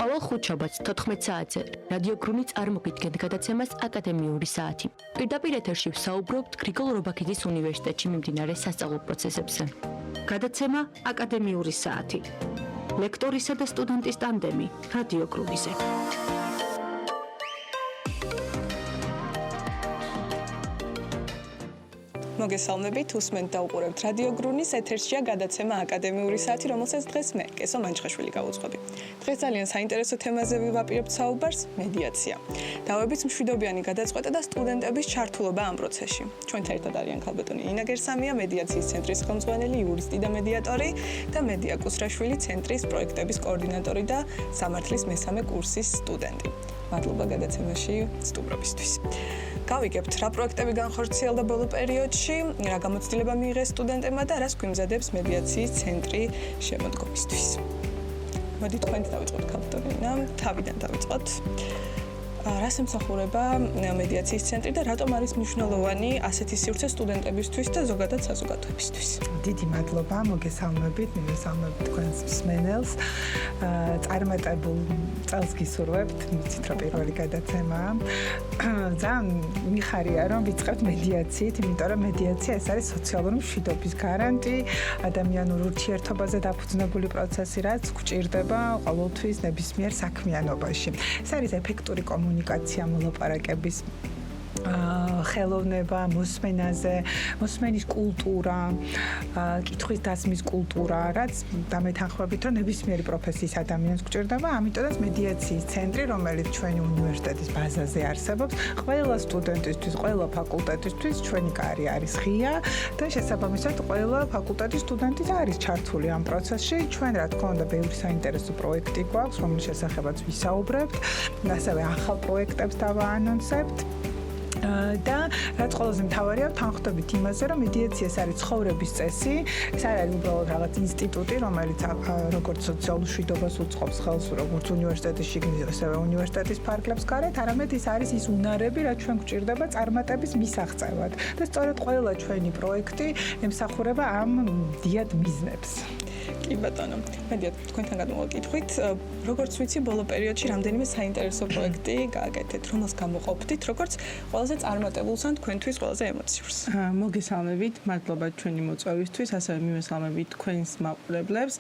სავალ ხუთშაბათს 14 საათზე რადიო გრუნი წარმოგიდგენთ გადაცემას აკადემიური საათი. პირდაპირ ეთერში ვსაუბრობთ გრიგოლ რობაქიძის უნივერსიტეტში მიმდინარე სასწავლო პროცესებზე. გადაცემა აკადემიური საათი. ლექტორისა და სტუდენტის ტანდემი რადიო გრუნიზე. მოგესალმებით, უსმენთ და უყურებთ რადიო გრუნის ეთერშია გადაცემა აკადემიური საათი, რომელსაც დღეს მე, კესო მანჩხაშვილი გავუძღვები. დღეს ძალიან საინტერესო თემაზე ვივაპირებთ საუბარს, მედიაცია. დავებით მშვიდობიანი გადაწყვეტა და სტუდენტების ჩართულობა ამ პროცესში. ჩვენთან ერთად არიან ქალბატონი ინა გერსამია, მედიაციის ცენტრის ხელმძღვანელი, იურისტი და მედიატორი და მედია კუსრაშვილი, ცენტრის პროექტების კოორდინატორი და სამართლის მესამე კურსის სტუდენტი. მადლობა გადაცემაში სტუმრობისთვის. გავიგებთ, რა პროექტები განხორციელდა ბოლო პერიოდში, რა გამოცდილება მიიღეს სტუდენტებმა და რას გვიმზადებს მედიაციის ცენტრი შემოდგომისთვის. მოდით თქვენ დავიწყოთ ქალბატონი ინა, თავიდან დავიწყოთ. რას ემსახურება მედიაციის ცენტრი და რატომ არის მნიშვნელოვანი ასეთი სივრცე სტუდენტებისთვის და ზოგადად საზოგადოებისთვის? დიდი მადლობა, მოგესალმებით, მივესალმებით თქვენს მსმენელს. წარმატებულ წელს გისურვებთ, ვიცით რომ პირველი გადაცემაა. ძალიან მიხარია რომ ვიწყებთ მედიაციით, იმიტომ რომ მედიაცია ეს არის სოციალური მშვიდობის გარანტი, ადამიანურ ურთიერთობაზე დაფუძნებული პროცესი, რაც გვჭირდება ყოველთვის ნებისმიერ საქმიანობაში. ეს არის ეფექტური კომუნიკაცია, მოლაპარაკების ხელოვნება, მოსმენაზე, მოსმენის კულტურა, კითხვის დასმის კულტურა, რაც დამეთანხმებით, რომ ნებისმიერი პროფესიის ადამიანს გვჭირდება, ამიტომაც მედიაციის ცენტრი, რომელიც ჩვენი უნივერსიტეტის ბაზაზე არსებობს, ყველა სტუდენტისთვის, ყველა ფაკულტეტისთვის ჩვენი კარი არის ღია და შესაბამისად ყველა ფაკულტეტის სტუდენტი არის ჩართული ამ პროცესში. ჩვენ რა თქმა უნდა, ბევრი საინტერესო პროექტი გვაქვს, რომლის შესახებაც ვისაუბრებთ, ასევე ახალ პროექტებს დავაანონსებთ. და რაც ყველაზე მთავარია, თანხმდებით იმაზე, რომ მედიაცია ეს არის ცხოვრების წესი, ეს არ არის უბრალოდ რაღაც ინსტიტუტი, რომელიც როგორც სოციალურ მშვიდობას უწყობს ხელს, როგორც უნივერსიტეტის შიგნით, ასევე უნივერსიტეტის ფარგლებს გარეთ, არამედ ეს არის ის უნარები, რაც ჩვენ გვჭირდება წარმატების მისაღწევად. და სწორედ ყველა ჩვენი პროექტი ემსახურება ამ დიდ მიზნებს. კი ბატონო, მედია თქვენთან გადმოვაკითხვით, როგორც ვიცი, ბოლო პერიოდში რამდენიმე საინტერესო პროექტი გააკეთეთ, რომელს გამოყოფდით, როგორც ყველაზე წარმატებულს ან თქვენთვის ყველაზე ემოციურს. მოგესალმებით, მადლობა ჩვენი მოწვევისთვის, ასევე მივესალმებით თქვენს მაყურებლებს.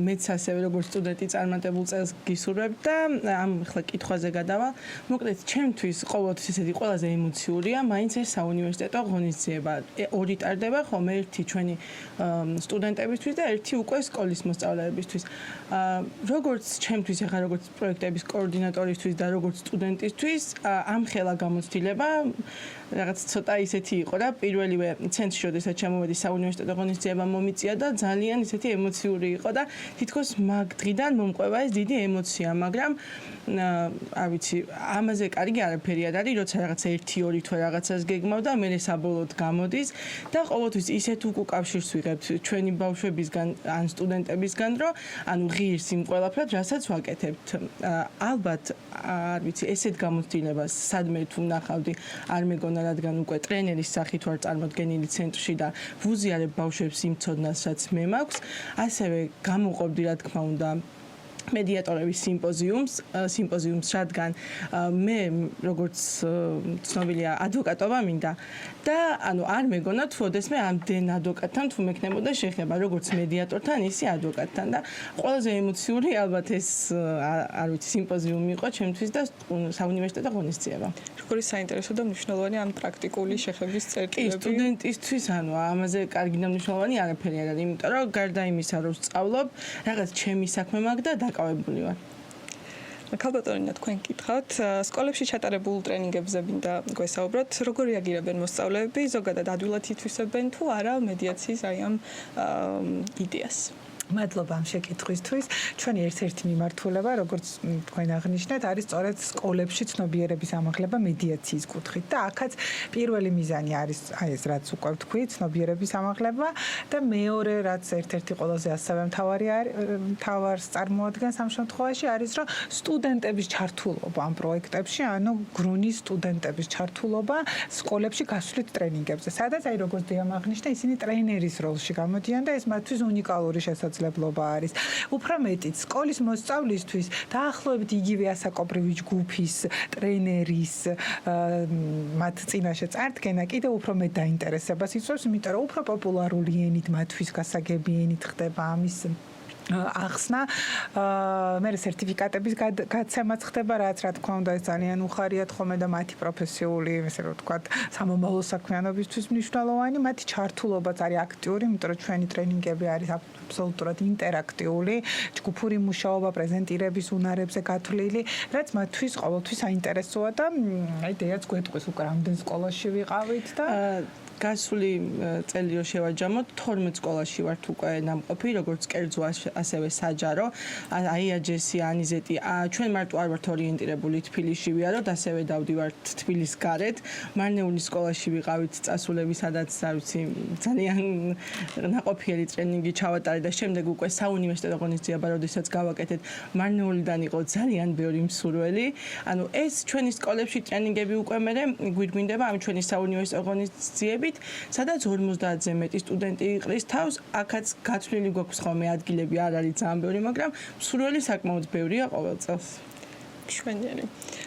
მეც ასევე როგორც სტუდენტი წარმატებულ წელს გისურვებ და ამ ახლა კითხვაზე გადავალ. მოკლედ, ჩემთვის ყოველთვის ესეთი ყველაზე ემოციურია, მაინც ეს საუნივერსიტეტო ღონისძიება. ორი ტარდება ხოლმე, ერთი ჩვენი სტუდენტებისთვის და ერთი უკვე სკოლის მოსწავლეებისთვის. როგორც ჩემთვის, ახლა როგორც პროექტების კოორდინატორისთვის და როგორც სტუდენტისთვის, ამხელა გამოცდილება რაღაც ცოტა ისეთი იყო რა, პირველივე ცენტრში როდესაც ჩამოვედი საუნივერსიტეტო ღონისძიება მომიწია და ძალიან ისეთი ემოციური იყო და თითქოს მაგ დღიდან მომყვება ეს დიდი ემოცია, მაგრამ არ ვიცი, ამაზე კარგი არაფერი არ არის, როცა რაღაც 1-2 თვე რაღაცას გეგმავ და მე საბოლოოდ გამოდის და ყოველთვის ისეთ უკავშირს ვიღებთ ჩვენი ბავშვებისგან ან სტუდენტებისგან, რომ ანუ ღირს იმ ყველაფრად, რასაც ვაკეთებთ. ალბათ, არ ვიცი, ესეთ გამოცდილებას სადმე თუ ნახავდი, არ მეგონა, რადგან უკვე ტრენერის სახით ვარ წარმოდგენილი ცენტრში და ვუზიარებ ბავშვებს იმ ცოდნას, რაც მე მაქვს, ასევე გამოყოფდი, რა თქმა უნდა, მედიატორების სიმპოზიუმს, რადგან მე როგორც ცნობილია ადვოკატობა მინდა და ანუ არ მეგონა თუ ოდესმე ამდენ ადვოკატთან თუ მექნებოდა შეხება როგორც მედიატორთან, ისე ადვოკატთან და ყველაზე ემოციური ალბათ ეს არ ვიცი სიმპოზიუმი იყო ჩემთვის და საუნივერსიტეტო ღონისძიება. როგორი საინტერესო და მნიშვნელოვანი ამ პრაქტიკული შეხების წერტილები. კი, სტუდენტისთვის ანუ ამაზე კარგი და მნიშვნელოვანი არაფერი არ არის, იმიტომ რომ გარდა იმისა, რომ სწავლობ, რაღაც ჩემი საქმე მაქვს და დაკავებული ვარ. ქალბატონინა, თქვენ გითხავთ, სკოლებში ჩატარებულ ტრენინგებზე მინდა გვესაუბროთ, როგორ რეაგირებენ მოსწავლეები, ზოგადად ადვილად ითვისებენ თუ არა მედიაციის აი ამ იდეას? მადლობა ამ შეკითხვისთვის. ჩვენი ერთ-ერთი მიმართულება, როგორც თქვენ აღნიშნეთ, არის სწორედ სკოლებში ცნობიერების ამაღლება მედიაციის კუთხით და აქაც პირველი მიზანი არის აი ეს რაც უკვე ვთქვი, ცნობიერების ამაღლება და მეორე რაც ერთ-ერთი ყველაზე ასევე მთავარს წარმოადგენს ამ შემთხვევაში არის, რომ სტუდენტების ჩართულობა ამ პროექტებში, ანუ გრუნის სტუდენტების ჩართულობა სკოლებში გასვლით ტრენინგებზე, სადაც აი როგორც დიამ აღნიშნა, ისინი ტრენერის როლში გამოდიან და ეს მათთვის უნიკალური შესაძლებლობაა შესაძლებლობა არის. უფრო მეტიც, სკოლის მოსწავლისთვის დაახლოებით იგივე ასაკობრივი ჯგუფის ტრენერის მათ წინაშე წარდგენა კიდევ უფრო მეტ დაინტერესებას იწვევს, იმიტომ რომ უფრო პოპულარული ენით მათთვის გასაგები ენით ხდება ამის ახსნა. მე სერტიფიკატების გაცემაც ხდება, რაც რა თქმა უნდა ეს ძალიან უხარიათ ხოლმე და მათი პროფესიული, ესე რომ ვთქვათ, სამომავლო საქმიანობისთვის მნიშვნელოვანი, მათი ჩართულობაც არის აქტიური, იმიტომ რომ ჩვენი ტრენინგები არის აბსოლუტურად ინტერაქტიული, ჯგუფური მუშაობა, პრეზენტირების უნარებზე გათვლილი, რაც მათთვის ყოველთვის საინტერესოა და აი დეაც გვეტყვის უკვე რამდენ სკოლაში ვიყავით და გასული წელი რო შევაჯამოთ 12 სკოლაში ვართ უკვე ნამყოფი, როგორც კერძო ასევე საჯარო. აიაჯესი, ანიზეტი, ჩვენ მარტო არ ვართ ორიენტირებული თბილისში ვიაროთ, ასევე დავდივართ თბილის გარეთ. მარნეულის სკოლაში ვიყავით წასულები, სადაც არ ვიცი, ძალიან ნაყოფიერი ტრენინგი ჩავატარე და შემდეგ უკვე საუნივერსიტეტო ღონისძიება, როდესაც გავაკეთეთ, მარნეულიდან იყო ძალიან ბევრი მსურველი. ანუ ეს ჩვენი სკოლებში ტრენინგები უკვე მე გვირგვინდება ამ ჩვენი საუნივერსიტეტო ღონისძიებებით, სადაც 50-ზე მეტი სტუდენტი იყრის თავს, აქაც გათვლილი გვაქვს ხოლმე ადგილები არ არის ძალიან ბევრი, მაგრამ მსურველი საკმაოდ ბევრია ყოველ წელს. შვენიერი.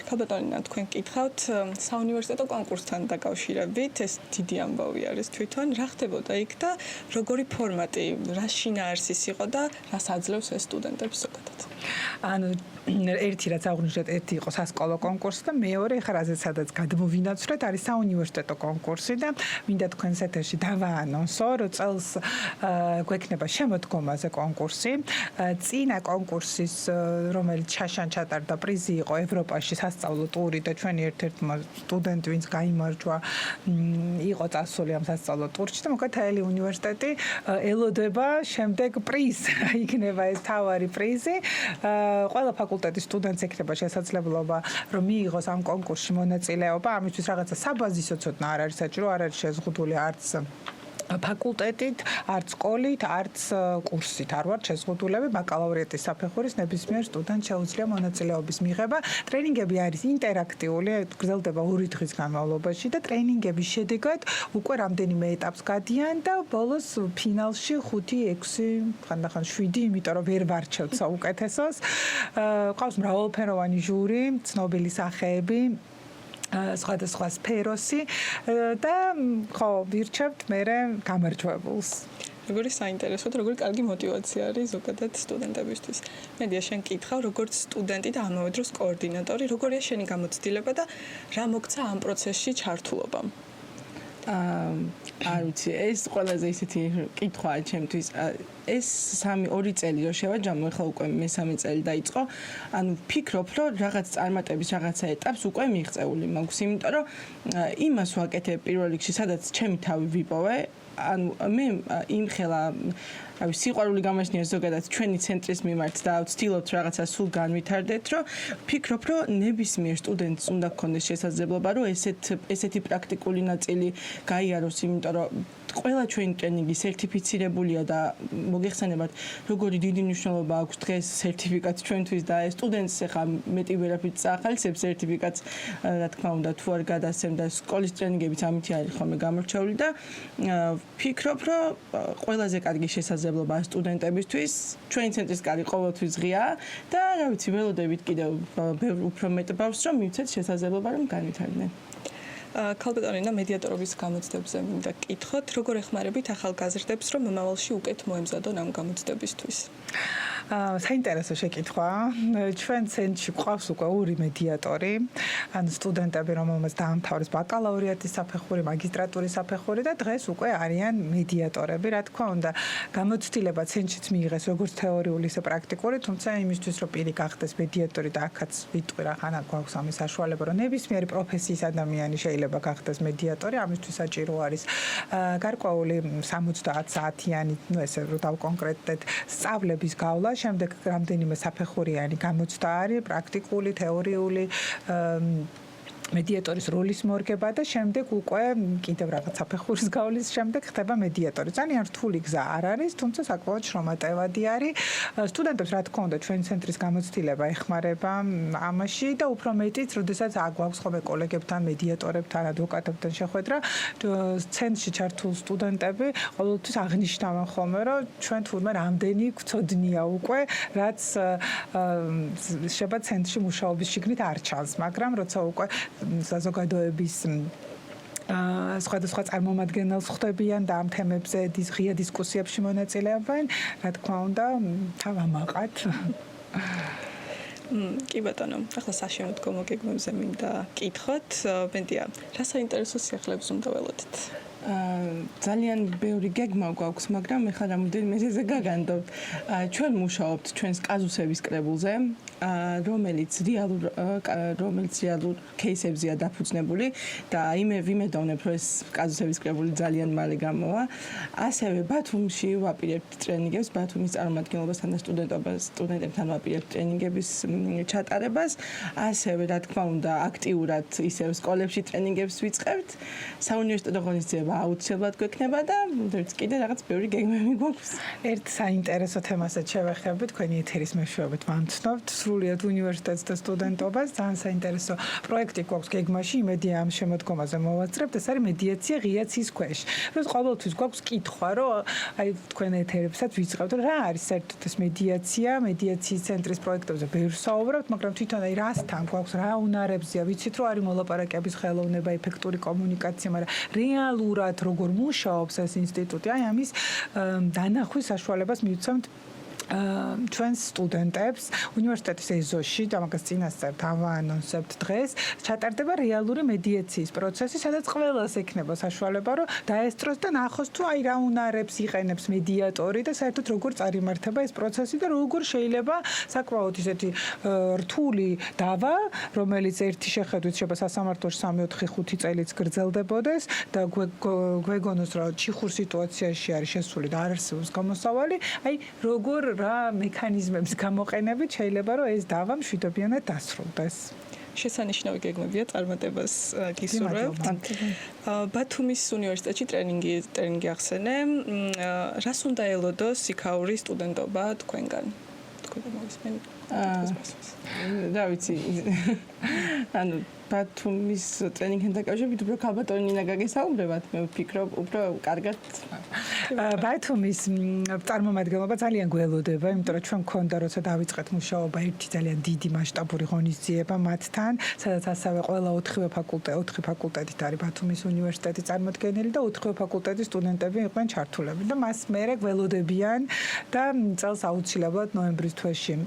ქალბატონინა, თქვენ კითხავთ საუნივერსიტეტო კონკურსთან დაკავშირებით, ეს დიდი ამბავი არის თვითონ, რა ხდებოდა იქ და როგორი ფორმატი, რა შინაარსის იყო და რას აძლევს ეს სტუდენტებს ზოგადად? ანუ ერთი რაც აღვნიშნეთ, ერთი იყო სასკოლო კონკურსი და მეორე ხა რაზეც სადაც გადმოვინაცვლეთ არის საუნივერსიტეტო კონკურსი და მინდა თქვენს ეთერში დავაანონსო, რომ წელს გვექნება შემოდგომაზე კონკურსი. წინა კონკურსის, რომელიც შაშან ჩატარდა პრიზი იყო ევროპაში სასწავლო ტური და ჩვენი ერთ-ერთი სტუდენტი, ვინც გაიმარჯვა, იყო წასული ამ სასწავლო ტურში და მოკათაელი უნივერსიტეტი ელოდება შემდეგ პრიზს. იქნება ეს თავარი პრიზი. ყველა ფაკულტეტის სტუდენტს ექნება შესაძლებლობა, რომ მიიღოს ამ კონკურსში მონაწილეობა. ამისთვის რაღაცა საბაზისო ცოდნა არ არის საჭირო, არ არის შეზღუდული არც ფაკულტეტით, არც სკოლით, არც კურსით არ ვარ შეზღუდულები, ბაკალავრიატის საფეხურის ნებისმიერ სტუდენტს შეუძლია მონაწილეობის მიღება. ტრენინგები არის ინტერაქტიული, გრძელდება 2 დღის განმავლობაში და ტრენინგების შედეგად უკვე რამდენიმე ეტაპს გადიან და ბოლოს ფინალში 5-6, ხანდახან 7, იმიტომ რომ ვერ ვარჩევთ საუკეთესოს. ყავს მრავალფეროვანი ჟური, ცნობილი სახეები, სხვადასხვა სფეროსი და ხო ვირჩევთ მე გამარჯვებულს. როგორი საინტერესო და როგორი კარგი мотиваცია არის ზოგადად სტუდენტებისთვის. მედია შენ კითხავ, როგორც სტუდენტი და ამავე დროს კოორდინატორი, როგორია შენი გამოცდილება და რა მოგცა ამ პროცესში ჩართულობამ? არ ვიცი, ეს ყველაზე ისეთი კითხვაა ჩემთვის. ეს 2 წელი რო შევაჯამო, ახლა უკვე მე-3 წელი დაიწყო. ანუ ვფიქრობ, რომ რაღაც წარმატების რაღაცა ეტაპს უკვე მიღწეული მაქვს, იმიტომ რომ იმას ვაკეთებ პირველ რიგში, სადაც ჩემი თავი ვიპოვე. ანუ მე იმხელა აი სიყვარული გამაშნია ზოგადად ჩვენი ცენტრის მიმართ და ვცდილობთ რაღაცა სულ განვითარდეთ, რომ ვფიქრობ, რომ ნებისმიერ სტუდენტს უნდა გქონდეს შესაძლებლობა, რომ ესეთი პრაქტიკული ნაწილი გაიაროს, იმიტომ რომ ყველა ჩვენი ტრენინგი სერტიფიცირებულია და მოგეხსენებათ, როგორი დიდი მნიშვნელობა აქვს დღეს სერტიფიკატს ჩვენთვის და ეს სტუდენტს ახლა მეტი ვერაფრით წაახალისებს სერტიფიკატს, რა თქმა უნდა, თუ არ გადასცემ და სკოლის ტრენინგებიც ამითი არის ხოლმე გამორჩეული და ვფიქრობ, რომ ყველაზე კარგი შესაძლებლობა სტუდენტებისთვის ჩვენი ცენტრის კარი ყოველთვის ღიაა და რა ვიცი, ველოდებით კიდევ უფრო მეტ ბავშვს რომ მივცეთ შესაძლებლობა რომ განვითარდნენ. ქალბატონინა, მედიატორობის გამოცდებებზე მინდა კითხოთ, როგორ ეხმარებით ახალგაზრდებს, რომ მომავალში უკეთ მოემზადონ ამ გამოცდებისთვის? საინტერესო შეკითხვა. ჩვენ ცენტრში გვყავს უკვე 2 მედიატორი, ანუ სტუდენტები, რომელმაც დაამთავრეს ბაკალავრიატის საფეხური, მაგისტრატურის საფეხური და დღეს უკვე არიან მედიატორები. რა თქმა უნდა, გამოცდილება ცენტრშიც მიიღეს როგორც თეორიული, ისე პრაქტიკული, თუმცა იმისთვის, რომ პირი გახდეს მედიატორი და აქაც ვიტყვი რა ხანა გვაქვს ამის საშუალება, რომ ნებისმიერი პროფესიის ადამიანი შეიძლება გახდეს მედიატორი, ამისთვის საჭირო არის გარკვეული 70 საათიანი, ну ესე რომ დავკონკრეტდეთ, სწავლების გავლა, შემდეგ რამდენიმე საფეხურიანი გამოცდა არის, პრაქტიკული, თეორიული მედიატორის როლის მორგება და შემდეგ უკვე კიდევ რაღაც საფეხურის გავლის შემდეგ ხდება მედიატორი. ძალიან რთული გზა არ არის, თუმცა საკმაოდ შრომატევადი არის. სტუდენტებს რა თქმა უნდა ჩვენი ცენტრის გამოცდილება ეხმარება ამაში და უფრო მეტიც, როდესაც აგვაქვს ხოლმე კოლეგებთან, მედიატორებთან, ადვოკატებთან შეხვედრა, ცენტრში ჩართულ სტუდენტები ყოველთვის აღნიშნავენ ხოლმე, რომ ჩვენ თურმე რამდენი გვწოდნია უკვე, რაც შეიძლება ცენტრში მუშაობის შიგნით არ ჩანს, მაგრამ როცა უკვე საზოგადოების სხვადასხვა წარმომადგენელს ხვდებიან და ამ თემებზე ღია დისკუსიებში მონაწილეობენ, რა თქმა უნდა, თავ ამაყათ. კი ბატონო, ახლა საშემოდგომო გეგმებზე მინდა კითხოთ, მენდია, რა საინტერესო სიახლეებს უნდა ველოდეთ? ძალიან ბევრი გეგმა გვაქვს, მაგრამ მე ხარ რამოდენიმე მეზეზე გაგანდობთ. ჩვენ მუშაობთ ჩვენს კაზუსების კრებულზე, რომელიც რეალურ кейსებზეა დაფუძნებული და ვიმედოვნებ, რომ ეს კაზუსების კრებული ძალიან მალე გამოვა. ასევე ბათუმში ვაპირებთ ტრენინგებს, ბათუმის წარმომადგენლობასთან და სტუდენტებთან ვაპირებთ ტრენინგების ჩატარებას. ასევე, რა თქმა უნდა, აქტიურად ისევ სკოლებში ტრენინგებს ვიწყებთ. საუნივერსიტეტო ღონისძიება აუცილებლად გვექნება და კიდე რაღაც ბევრი გეგმები გვაქვს. ერთ საინტერესო თემასაც შევეხებთ, თქვენი ეთერის მეშვეობით ვამცნობთ სრულიად უნივერსიტეტს და სტუდენტობას. ძალიან საინტერესო პროექტი გვაქვს გეგმაში, იმედია ამ შემოდგომაზე მოვაწრებთ. ეს არის მედიაცია ღია ცის ქვეშ. როდეს ყოველთვის გვაქვს კითხვა, რომ აი თქვენ ეთერებსაც ვიწყებთ, რომ რა არის საერთოდ ეს მედიაცია, მედიაციის ცენტრის პროექტებზე ბევრს საუბრობთ, მაგრამ თვითონ აი რასთან გვაქვს, რა უნარებზეა, ვიცით რომ არის მოლაპარაკების ხელოვნება, ეფექტური კომუნიკაცია, მაგრამ რეალურად როგორ მუშაობს ეს ინსტიტუტი, აი ამის დანახვის საშუალებას მივცემთ ჩვენს სტუდენტებს უნივერსიტეტის ეზოში და მაგას წინასწარ დავაანონსებთ დღეს ჩატარდება რეალური მედიაციის პროცესი, სადაც ყველას ექნება საშუალება, რომ დაესწროს და ნახოს თუ აი რა უნარებს იყენებს მედიატორი და საერთოდ როგორ წარიმართება ეს პროცესი და როგორ შეიძლება საკმაოდ ისეთი რთული დავა, რომელიც ერთი შეხედვით შეიძლება სასამართლოში 3-4-5 წელიც გრძელდებოდეს და გვეგონოს რომ ჩიხურ სიტუაციაში არის შესული და არ არსებობს გამოსავალი, აი როგორ რა მექანიზმებს გამოყენებით შეიძლება რომ ეს დავა მშვიდობიანად დასრულდეს. შესანიშნავი გეგმებია წარმატებას გისურვებთ. ბათუმის უნივერსიტეტში ტრენინგი ახსენე. რას უნდა ელოდოს იქაური სტუდენტობა თქვენგან? თქვენ მოვისმენთ. და ვიცი. ანუ ბათუმის ტრენინგთან დაკავშირებით უფრო ქალბატონი ნინა გაგესაუბრებათ, მე ვფიქრობ, უფრო კარგად. ბათუმის წარმომადგენლობა ძალიან გველოდება, იმიტომ რომ ჩვენ მქონდა როცა დავიწყეთ მუშაობა ერთი ძალიან დიდი მასშტაბური ღონისძიება მათთან, სადაც ასევე ყველა 4 ფაკულტეტით არის ბათუმის უნივერსიტეტი წარმოდგენილი და 4 ფაკულტეტის სტუდენტები იყვნენ ჩართულები და მას მერე გველოდებიან და წელს აუცილებლად ნოემბრის თვეში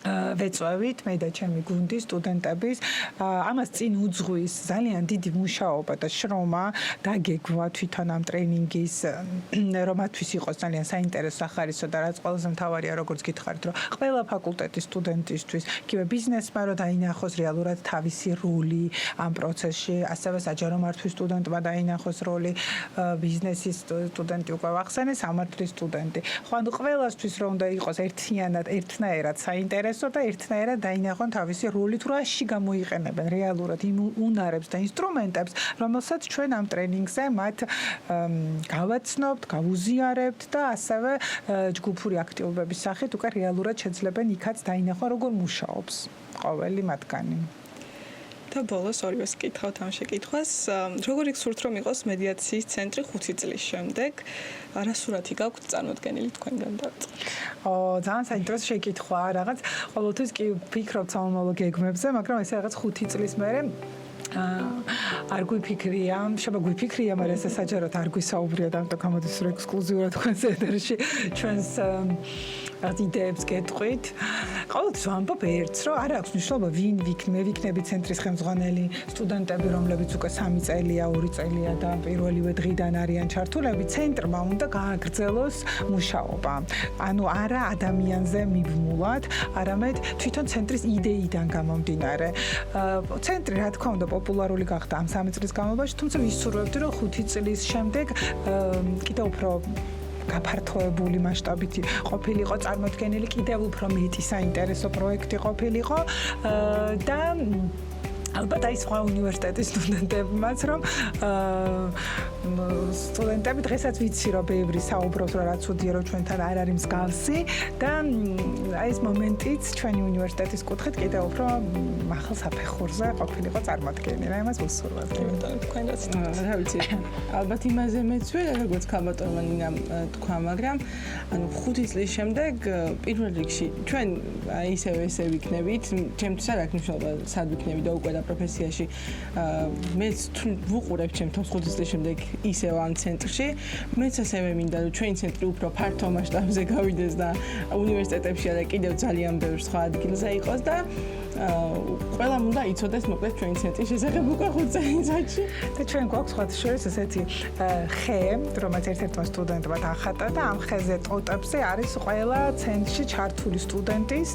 ვეწვევით მე და ჩემი გუნდი სტუდენტების ამას წინ უძღვის ძალიან დიდი მუშაობა და შრომა დაგეგმვა თვითონ ამ ტრენინგის რომ მათთვის იყოს ძალიან საინტერესო სახარისო და რაც ყველაზე მთავარია როგორც გითხარით რომ ყველა ფაკულტეტის სტუდენტისთვის კივე ბიზნესმა რომ დაინახოს რეალურად თავისი როლი ამ პროცესში ასევე საჯარო მართვის სტუდენტმა დაინახოს როლი ბიზნესის სტუდენტი უკვე ვახსენე სამართლის სტუდენტი ხო ანუ ყველასთვის რომ უნდა იყოს ერთნაირად საინტერესო და ერთნაირად დაინახონ თავისი როლი თუ რაში გამოიყენებენ რეალურად იმ უნარებს და ინსტრუმენტებს, რომელსაც ჩვენ ამ ტრენინგზე მათ გავაცნობთ, გავუზიარებთ და ასევე ჯგუფური აქტივობების სახით უკვე რეალურად შეძლებენ იქაც დაინახონ როგორ მუშაობს ყოველი მათგანი. და ბოლოს ორივეს კითხავთ ამ შეკითხვას, როგორ გსურთ რომ იყოს მედიაციის ცენტრი 5 წლის შემდეგ, რა სურათი გაქვთ წარმოდგენილი თქვენგან დაწყოთ? ძალიან საინტერესო შეკითხვაა, რაღაც ყოველთვის კი ვფიქრობ სამომავლო გეგმებზე, მაგრამ ესე რაღაც 5 წლის მერე არ გვიფიქრია, შეიძლება გვიფიქრია, მაგრამ ეს საჯაროდ არ გვისაუბრია და ამიტომ გამოდის რომ ექსკლუზიურად თქვენს ეთერში ჩვენს იდეებს გეტყვით. ყოველთვის ვამბობ ერთს, რომ არ აქვს მნიშვნელობა ვინ ვიქნები ცენტრის ხელმძღვანელი, სტუდენტები, რომლებიც უკვე 3 წელია, 2 წელია და პირველივე დღიდან არიან ჩართულები, ცენტრმა უნდა გააგრძელოს მუშაობა. ანუ არა ადამიანზე მიბმულად, არამედ თვითონ ცენტრის იდეიდან გამომდინარე. ცენტრი რა თქმა უნდა პოპულარული გახდა ამ 3 წლის განმავლობაში, თუმცა ვისურვებდი, რომ 5 წლის შემდეგ კიდევ უფრო გაფართოებული მასშტაბით ყოფილიყო წარმოდგენილი კიდევ უფრო მეტი საინტერესო პროექტი ყოფილიყო და ალბათ აი სხვა უნივერსიტეტის სტუდენტებმაც რომ სტუდენტები დღესაც ვიცი რომ ბევრი საუბრობს რომ რა ცუდია რომ ჩვენთან არ არის მსგავსი და აი ეს მომენტიც ჩვენი უნივერსიტეტის კუთხით კიდევ უფრო მაღალ საფეხურზე ყოფილიყო წარმოდგენილი რა იმას ვუსურვებ თქვენ რაც რა ვიცი ალბათ იმაზე მეცვი როგორც ქალბატონმა ნინამ თქვა მაგრამ ანუ 5 წლის შემდეგ პირველ რიგში ჩვენ ისევ ესე ვიქნებით ჩემთვის არ აქვს მნიშვნელობა სად ვიქნები და უკვე და პროფესიაში მეც ვუყურებ ჩემ თავს 5 წლის შემდეგ ისევ ამ ცენტრში მეც ასევე მინდა რომ ჩვენი ცენტრი უფრო ფართო მასშტაბზე გავიდეს და უნივერსიტეტებში და კიდევ ძალიან ბევრ სხვა ადგილზე იყოს და ყველა უნდა იცოდეს მოკლედ ჩვენი ცენტრის შესახებ უკვე 5 წელიწადში და ჩვენ გვაქვს სხვა შორის ესეთი ხე რომელიც ერთ-ერთმა სტუდენტმა დახატა და ამ ხეზე ტოტებზე არის ყველა ცენტრში ჩართული სტუდენტის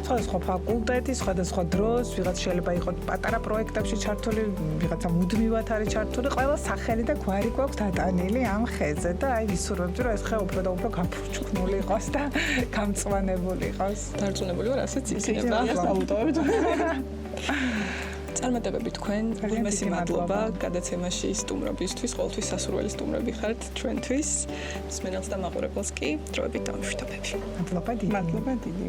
სხვადასხვა ფაკულტეტის სხვადასხვა დროს ვიღაც შეიძლება იყოს პატარა პროექტებში ჩართული ვიღაცა მუდმივად არის ჩართული ყველა სახელი და გვარი გვაქვს დატანილი ამ ხეზე და აი ვისურვებდი რომ ეს ხე უფრო და უფრო გაფურჩხნული იყოს და გამწვანებული იყოს დარწმუნებული ვარ ასეც იქნება დავუტოვებთ წარმატებები თქვენ უმეტესი მადლობა გადაცემაში სტუმრობისთვის ყოველთვის სასურველი სტუმრები ხართ ჩვენთვის მსმენელს და მაყურებელს კი დროებით დავიმშვიდობები მადლობა დიდი მადლობა დიდი